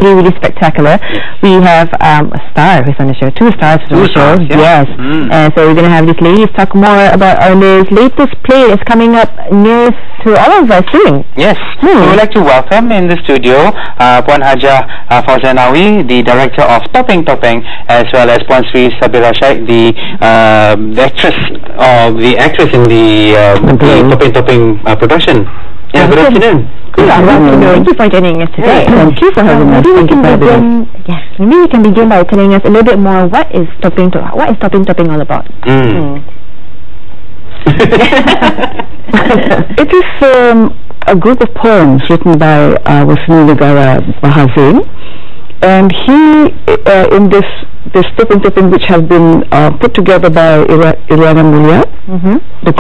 really spectacular. We have a star who's on the show, 2 stars on the show. Yes. And so we're going to have these ladies talk more about our latest play that's coming up near to all of us soon. Yes. We would like to welcome in the studio Puan Haja Fauzanawi, the director of Topeng-Topeng, as well as Puan Sri Sabira Shaikh, the actress in the Topeng-Topeng production. Yeah, good afternoon. Good afternoon. Thank you for joining us today. Thank you for having us. Maybe we can begin by telling us a little bit more what is Topeng-Topeng all about? It is a group of poems written by Wisma ITBM, and he in this Topeng-Topeng, which have been put together by Iriana Mulia, the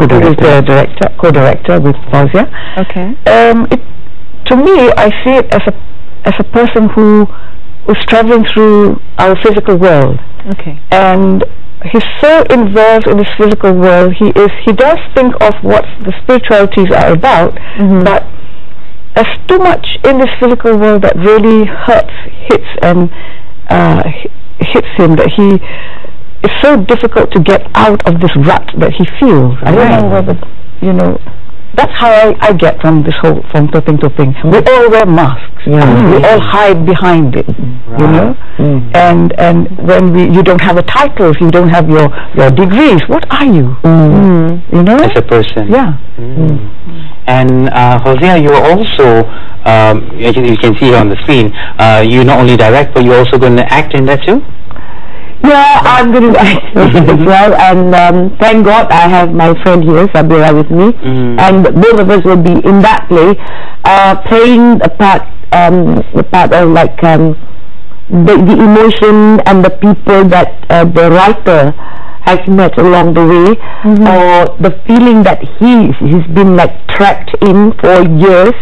co-director with Fauzia. Okay. To me, I see it as a person who was traveling through our physical world. Okay. And he's so involved in this physical world. He does think of what the spiritualities are about, but there's too much in this physical world that really hits him, that it's so difficult to get out of this rut that he feels. I don't know whether, that's how I get from Topeng-Topeng. We all wear masks, we all hide behind it, and when you don't have a title, if you don't have your degrees, what are you? As a person. Yeah. And Hosea, you're also, you can see here on the screen, you not only direct, but you're also going to act in that too? Yeah, I'm going to act as well, and thank God I have my friend here, Sabira, with me, and both of us will be in that play, playing the part of like the emotion and the people that the writer has met along the way, or the feeling that he's been like trapped in for years.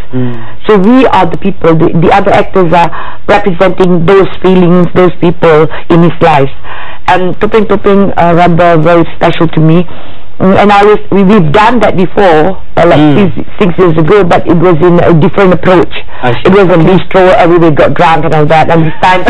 So we are the people, the other actors are representing those feelings, those people in his life. And Topeng-Topeng rather very special to me. And we've done that before, like 6 years ago, but it was in a different approach. It was a bistro, everybody got drunk and all that. And this time,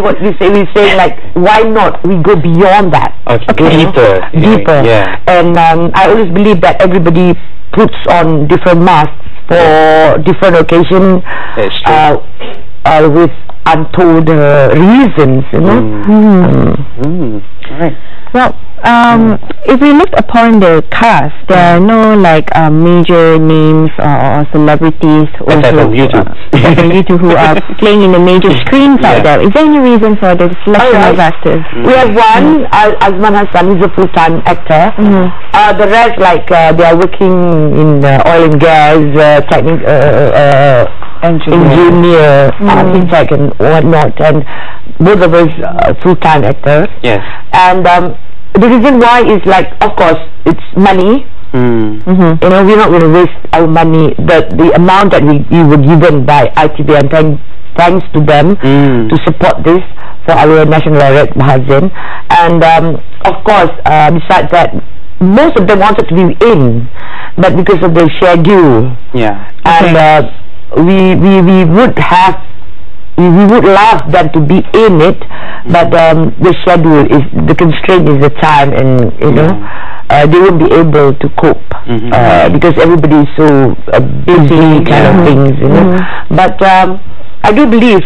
what we're saying like, why not we go beyond that? Deeper. Yeah. And I always believe that everybody puts on different masks for different occasions, with untold reasons, Right. Well, if we look upon the cast, there are no like major names or celebrities from YouTube who are playing in the major screens out there. Is there any reason for the selection of actors? We have one, Azman Hassan, he's a full-time actor. The rest, like they are working in oil and gas, engineer, architect and whatnot, and both of us full-time actors. Yes. And the reason why is like, of course, it's money. We're not going to waste our money. The amount that we were given by ITBM, thanks to them to support this for our national laureate Mahathir. And of course, besides that, most of them wanted to be in, but because of the schedule, and we would love them to be in it, but the schedule the constraint is the time, and they won't be able to cope because everybody is so busy kind of things, But I do believe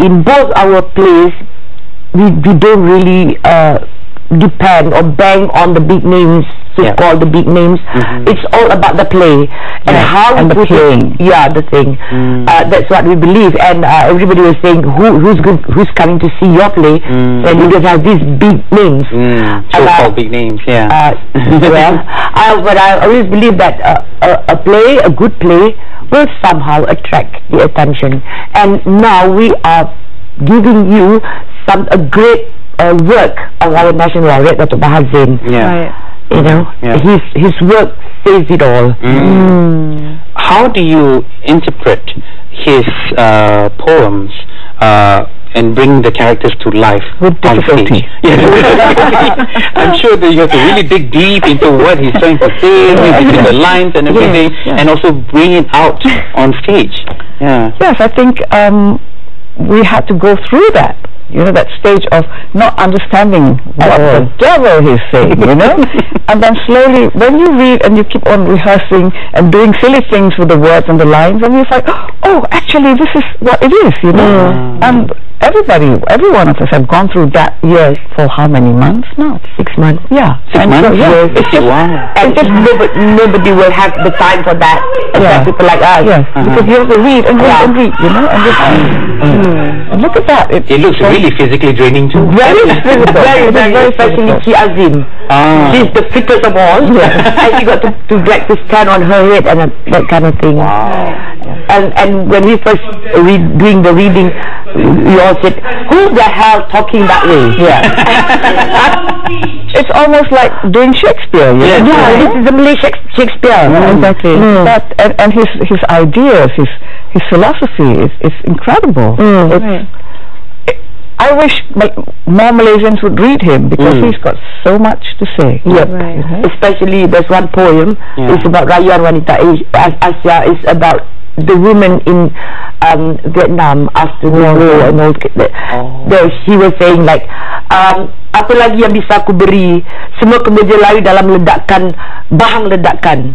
in both our plays we don't really depend or bang on the big names, so-called the big names. It's all about the play and how we put it. The thing. That's what we believe. And everybody was saying, who's coming to see your play? And you don't have these big names. So-called big names. But I always believe that a good play, will somehow attract the attention. And now we are giving you a great work of our national laureate, Dr. Mahathir. His work says it all. How do you interpret his poems and bring the characters to life with difficulty. Yes. I'm sure that you have to really dig deep into what he's trying to say, between the lines and everything, and also bring it out on stage. Yeah. Yes, I think we had to go through that. You know, that stage of not understanding what the devil is saying, you know? And then slowly, when you read and you keep on rehearsing and doing silly things with the words and the lines, and you find, oh, actually, this is what it is, you know? And every one of us have gone through that years for how many months now? 6 months. Yeah. 6 months? So, It's just, and just nobody will have the time for that. People like us. Yes. Because you have to read and read and read, you know? And just, and look at that. It looks really physically draining too. Very physical. Very especially Chi Azim. She's the fittest of all. And she got to like to stand on her head and that kind of thing. And when we first doing the reading, we all said, who the hell talking that way? It's almost like doing Shakespeare. You know? Yeah, this is the Malay Shakespeare. Exactly. But and his ideas, his philosophy is incredible. I wish more Malaysians would read him because he's got so much to say. Especially there's one poem. It's about Rayuan Wanita Asia. It's about the women in Vietnam after the war and all. He was saying like, apa lagi yang bisa aku beri? Semua kemeja layu dalam ledakan, bahang ledakan.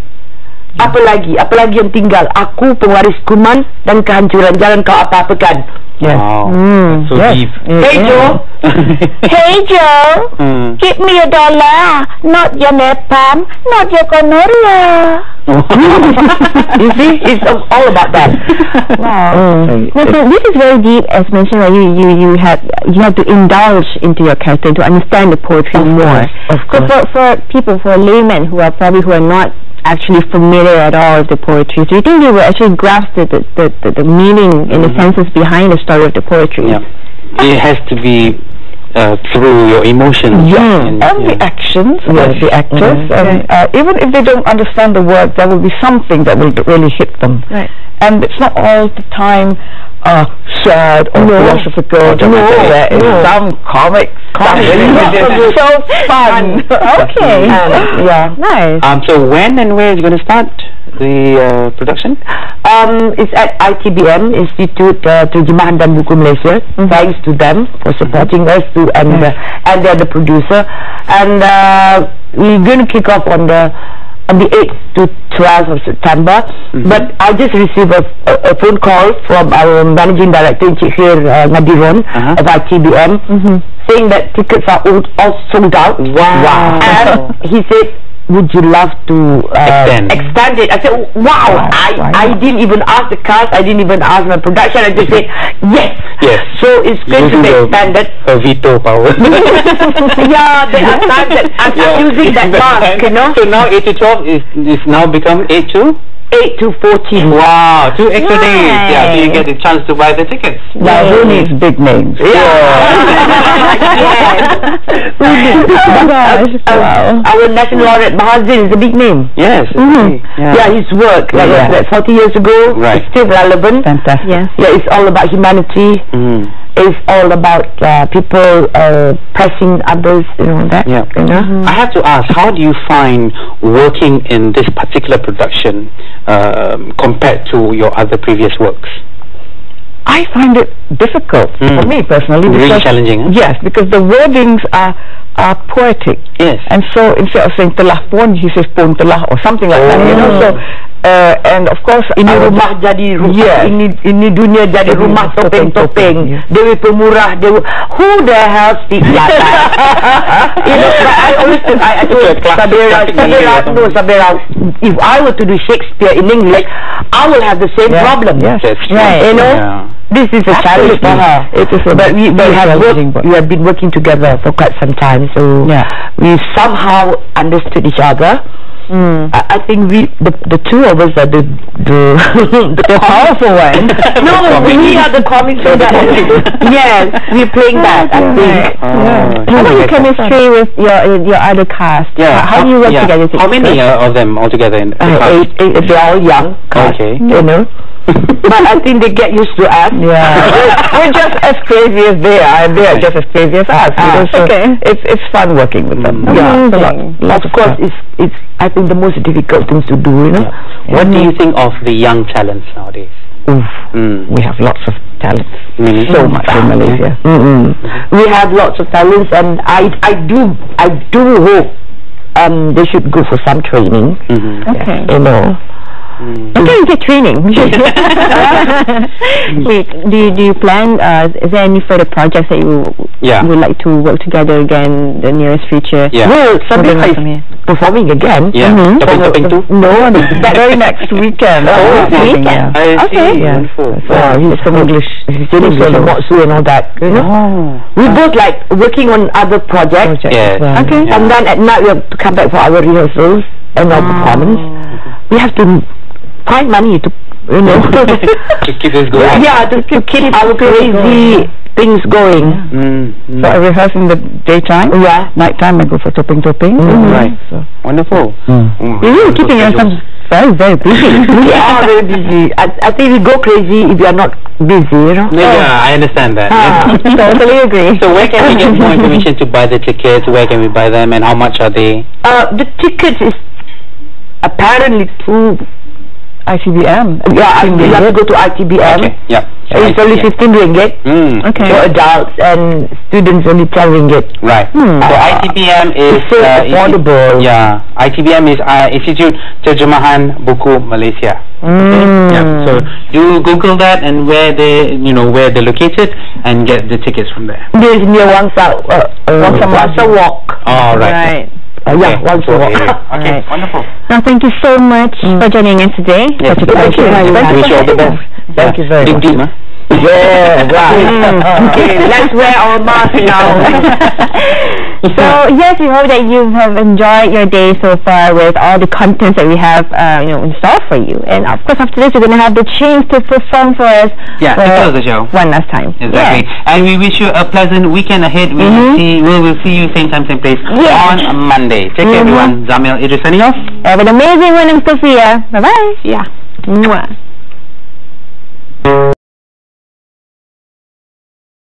Apa lagi yang tinggal? Aku pewaris kuman dan kehancuran, jangan kau apa-apakan. Yes. Wow. So deep. Hey Joe. Hey Joe. Give me $1, not your napalm, not your gonorrhea. You see, it's all about that. Wow. So this is very deep, as mentioned. Like you have to indulge into your character to understand the poetry more. So for people, for laymen who are not actually familiar at all with the poetry, do you think they will actually grasp the meaning and the senses behind the story of the poetry? Yeah, it has to be through your emotions. And the actions of the actors. And even if they don't understand the words, there will be something that will really hit them. Right. And it's not all the time sad or philosophical. There is some comic. So fun. Okay. Nice. So when and where is going to start the production? It's at ITBM, Institute Terjemahan dan Buku Malaysia. Thanks to them for supporting us too, and they're the producer. And we're going to kick off on the 8th to 12th of September. But I just received a phone call from our managing director, Encik Khair Ngadiron of ITBM, saying that tickets are all sold out. Wow. And he said, would you love to extend it? I said, wow. I didn't even ask the cast, I didn't even ask my production, I just said yes. So it's going to be expanded. A veto power. There are times that I'm using that mask, you know. So now 8 to 12 is now become 8 to 14. Wow, 2 extra days. Yeah, so you get the chance to buy the tickets. Now who needs big names? Our national laureate Mahazin is a big name. Yes. His work like 40 years ago is still relevant. Fantastic. It's all about humanity. It's all about people pressing others, you know that. You know? I have to ask, how do you find working in this particular production compared to your other previous works? I find it difficult for me personally. Really challenging. Yes, because the wordings are poetic. Yes. And so instead of saying telah pun, he says pun telah or something like that. You know. So and of course ini rumah jadi rumah, ini dunia jadi rumah topeng-topeng. Dewi pemurah, Dewi. Who the hell speaks like that? You know, I always I told Sabira, if I were to do Shakespeare in English, I will have the same problem. Yes. You know. This is a challenge for her. It is, but we have been working together for quite some time, so we somehow understood each other. I think the two of us are the powerful ones. No, we are the comic. So that yes, we're playing that. I think. How about your chemistry with your other cast? How do you work together? How many of them altogether in the cast? 8. They're all young. Okay. You know. But I think they get used to us. Yeah. We're just as crazy as they are, and they are just as crazy as us. So it's fun working with them. Of course, it's I think the most difficult things to do, you know. What do you think of the young talents nowadays? We have lots of talents. So much in Malaysia. We have lots of talents, and I do hope they should go for some training. You know. Okay, you get training. Wait, do you plan? Is there any further projects that you would like to work together again in the nearest future? Well, something like performing again. Topeng-Topeng-Too? No, that very next weekend. Weekend. I see. He's from English. He's doing Moksu and all that. You know? We both like working on other projects. Yes. Okay. And then at night we have to come back for our rehearsals and our performance. We have to find money to, you know, to keep this going. Yeah, to keep our crazy things going. So I rehearse in the daytime. Nighttime I go for Topeng-Topeng. Right. So wonderful. You're really keeping yourself very, very busy. We are very busy. I think we go crazy if we are not busy, you know. Yeah, I understand that. Totally agree. So where can we get more information to buy the tickets? Where can we buy them, and how much are they? The tickets is apparently through ITBM. Yeah, you have to go to ITBM. Okay. Yeah. It's only 15 ringgit for adults, and students only 10 ringgit. Right. So ITBM is affordable. ITBM is Institute Terjemahan Buku Malaysia. Yeah. So you Google that and where they, where they're located, and get the tickets from there. This is near Wangsa Walk. Oh, right. Wangsa Walk. Okay, wonderful. Now, thank you so much for joining us today. Yes, thank you. Wish you all the best. Thank you very much. Big deal, huh? Yeah, right. Okay, let's wear our mask now. So yes, we hope that you have enjoyed your day so far with all the contents that we have, in store for you. And of course, after this, you're going to have the chance to perform for us. Yeah, to close the show. One last time. Exactly. And we wish you a pleasant weekend ahead. We will see you same time, same place on Monday. Take care, everyone. Zamil Idris signing off. Have an amazing one, Sophia. Bye bye. Yeah. Mwah.